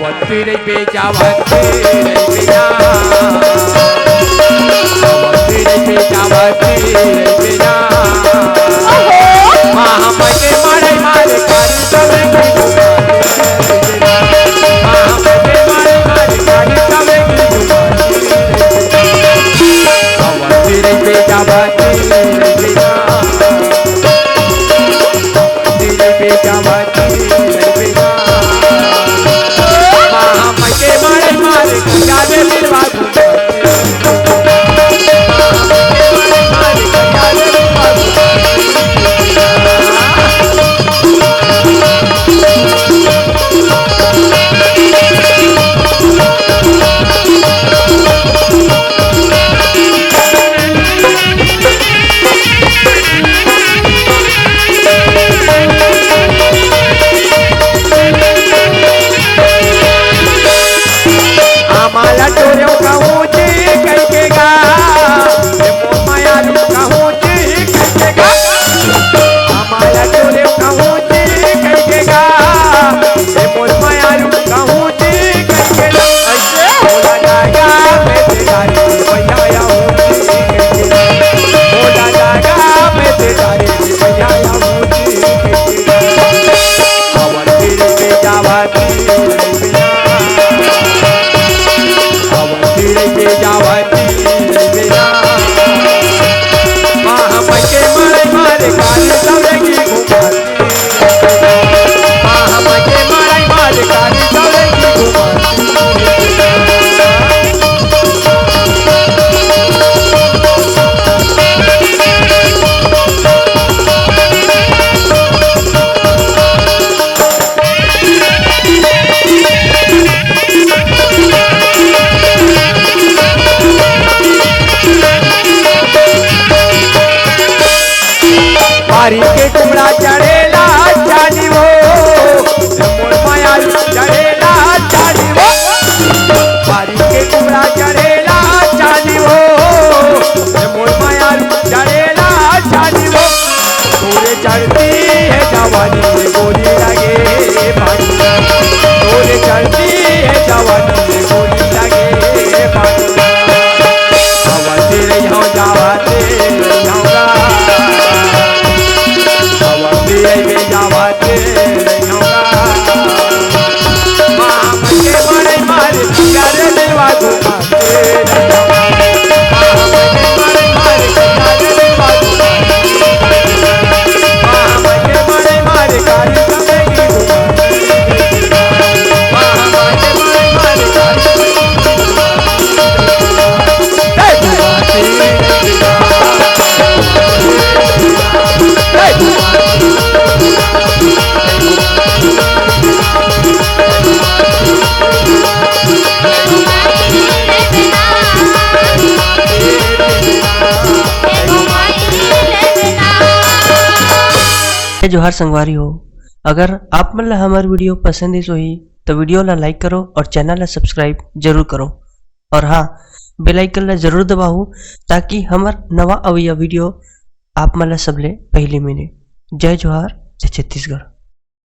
आवती रे बेजावती रे बेजा आवती रे बेजावती रे बेजा माँ हम के मारे मारे कारी तवे की माँ हम के मारे मारे कारी तवे की आवती रे बेजावती रे बेजा आवती रे बेजावती रे बेजा माँ हम के मारे मारे कारी निर्वा माला टोरियो कहूँ जी करके गा माया लू कहूँ जी करके गा माला टोरियो कहूँ जी करके गा मोर माया लू कहूँ जी करके गा ऐसे बोला जाएगा मैं तेरा रे भैया हूँ जी करके बोला जाएगा मैं तेरा रे भैया हूँ जी करके अवर तेरे पे जावाती जावती बेजा माँ हम के मारे मारे कारी तवे की घुमाती माँ हम के मारे मारे कारी तवे की घुमाती बारी के टुकड़ा चढ़ेला चाली वो मोर माया चढ़ेला चाली वो बारी के टुकड़ा चढ़ेला चाली वो मोर माया चढ़ेला चाली वो तोरे चढ़ती है जवानी में गोली लगे पानी तोरे चढ़ती है जवानी में गोली लगे पानी जावते रही हो जावते रही होगा जावते नहीं होगा माँ मुझे मारे मारे प्यारे दिलवा घुमाते नहीं होगा माँ मुझे मारे मारे प्यारे दिलवा घुमाते माँ मुझे मारे मारे कारी तवे की घुमाते माँ मुझे मारे मारे कारी तवे की जोहार संगवारी हो। अगर आप मन ला हमार वीडियो पसंद ही तो वीडियो ला लाइक करो और चैनल ला सब्सक्राइब जरूर करो और हाँ बेल आइकन ला जरूर दबाओ ताकि हमार नवा अवैया वीडियो आप मन ला सबले पहले मिले। जय जोहार, जय छत्तीसगढ़।